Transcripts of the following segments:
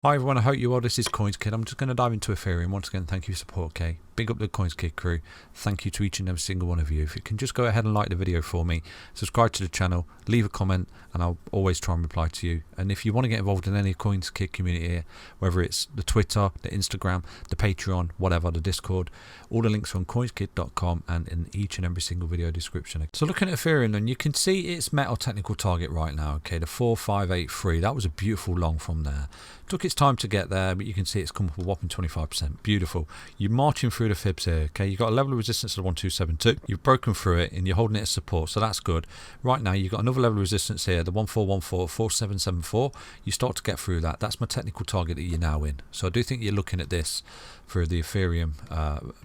Hi everyone, I hope you're well. This is CoinsKid. I'm just going to dive into Ethereum. Once again, thank you for support, okay? Big up the CoinsKid crew. Thank you to each and every single one of you. If you can just go ahead and like the video for me, subscribe to the channel, leave a comment, and I'll always try and reply to you. And if you want to get involved in any CoinsKid community here, whether it's the Twitter, the Instagram, the Patreon, whatever, the Discord, all the links are on coinskid.com and in each and every single video description. So looking at Ethereum, then you can see its met our technical target right now, okay? The 4583, that was a beautiful long from there. Took its time to get there, but you can see it's come up a whopping 25%. Beautiful. You're marching through the fibs here, okay? You've got a level of resistance of 1272. You've broken through it and you're holding it as support, so that's good. Right now, you've got another level of resistance here, the 1414, 4774. You start to get through that. That's my technical target that you're now in. So I do think you're looking at this for the Ethereum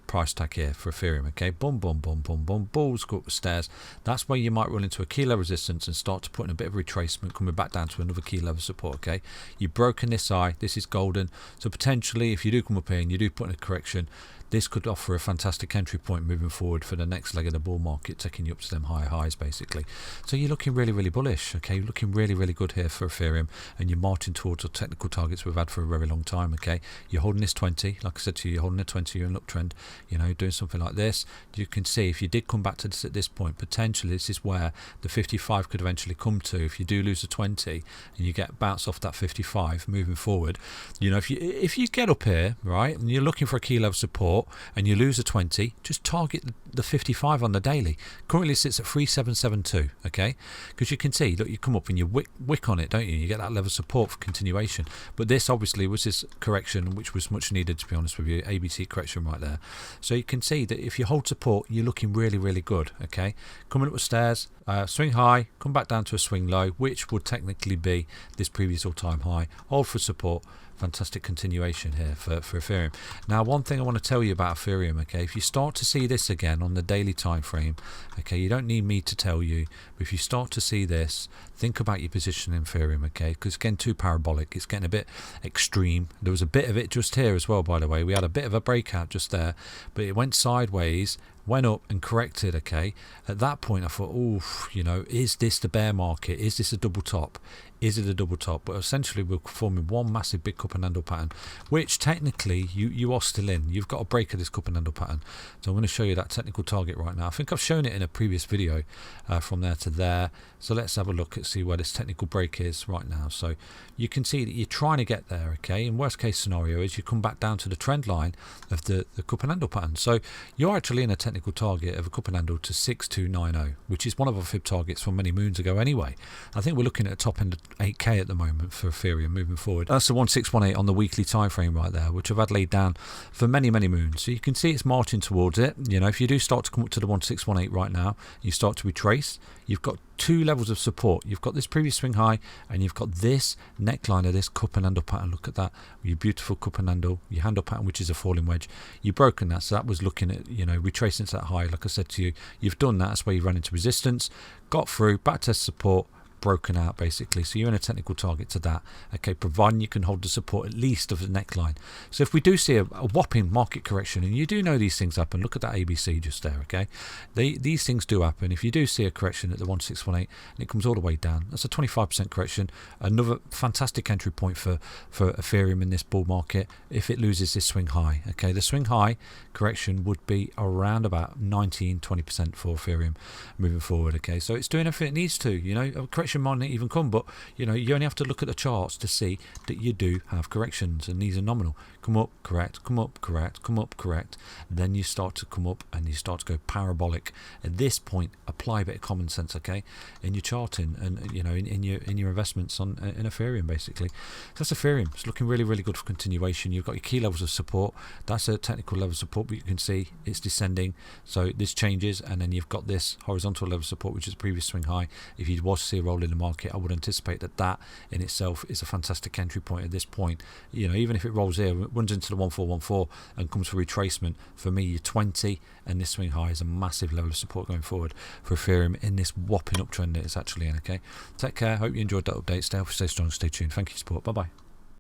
price tag here for Ethereum, okay? Boom, boom, boom, boom, boom, balls go up the stairs. That's where you might run into a key level resistance and start to put in a bit of retracement, coming back down to another key level support, okay? You've broken this eye. This is golden. So potentially, if you do come up here and you do put in a correction, this could offer a fantastic entry point moving forward for the next leg of the bull market, taking you up to them higher highs, basically. So you're looking really, really bullish, okay? You're looking really, really good here for Ethereum, and you're marching towards the technical targets we've had for a very long time, okay? You're holding this 20, like I said to you, you're holding a 20, you're in an uptrend, you know, doing something like this. You can see if you did come back to this at this point, potentially this is where the 55 could eventually come to. If you do lose a 20 and you get bounced off that 55 moving forward, you know, if you get up here, right, and you're looking for a key level support, and you lose a 20, just target the 55 on the daily. Currently it sits at 3772, okay? Because you can see, look, you come up and you wick on it, don't you? You get that level of support for continuation. But this obviously was this correction, which was much needed, to be honest with you, ABC correction right there. So you can see that if you hold support, you're looking really, really good, okay? Coming up the stairs, swing high, come back down to a swing low, which would technically be this previous all-time high. Hold for support. Fantastic continuation here for Ethereum. Now, one thing I want to tell you about Ethereum, okay, if you start to see this again on the daily time frame, okay, you don't need me to tell you, but if you start to see this, think about your position in Ethereum, okay, because it's getting too parabolic, it's getting a bit extreme. There was a bit of it just here as well, by the way. We had a bit of a breakout just there, but it went sideways, went up and corrected, okay. At that point I thought, oh, you know, is this the bear market? Is this a double top? Is it a double top? But essentially we're forming one massive big cup and handle pattern, which technically you are still in. You've got a break of this cup and handle pattern. So I'm going to show you that technical target right now. I think I've shown it in a previous video from there to there. So let's have a look and see where this technical break is right now. So you can see that you're trying to get there, okay. In worst case scenario is you come back down to the trend line of the cup and handle pattern. So you're actually in a technical target of a cup and handle to 6290, which is one of our fib targets from many moons ago anyway. I think we're looking at a top end of 8k at the moment for Ethereum moving forward. That's the 1618 on the weekly time frame right there, which I've had laid down for many moons. So you can see it's marching towards it. You know, if you do start to come up to the 1618 right now, you start to retrace, you've got two levels of support. You've got this previous swing high and you've got this neckline of this cup and handle pattern. Look at that, your beautiful cup and handle, your handle pattern, which is a falling wedge. You've broken that, so that was looking at, you know, retracing to that high. Like I said to you, you've done that. That's where you ran into resistance, got through, back test support, broken out basically. So you're in a technical target to that, okay, providing you can hold the support at least of the neckline. So if we do see a whopping market correction, and you do know these things happen, look at that ABC just there, okay, these things do happen. If you do see a correction at the 1618 and it comes all the way down, that's a 25% correction, another fantastic entry point for Ethereum in this bull market if it loses this swing high, okay. The swing high correction would be around about 19-20% for Ethereum moving forward, okay. So it's doing everything it needs to, you know. A correction might not even come, but you know, you only have to look at the charts to see that you do have corrections, and these are nominal. Come up, correct, come up, correct, come up, correct, and then you start to come up and you start to go parabolic. At this point, apply a bit of common sense, okay, in your charting and, you know, in your investments in Ethereum basically. So that's Ethereum. It's looking really, really good for continuation. You've got your key levels of support. That's a technical level of support, but you can see it's descending, so this changes, and then you've got this horizontal level of support, which is the previous swing high. If you was to see a roll in the market, I would anticipate that in itself is a fantastic entry point at this point. You know, even if it rolls here, runs into the 1414 and comes for retracement, for me, you're 20, and this swing high is a massive level of support going forward for Ethereum in this whopping uptrend that it's actually in, okay. Take care, hope you enjoyed that update. Stay healthy, stay strong, stay tuned. Thank you for support. Bye bye.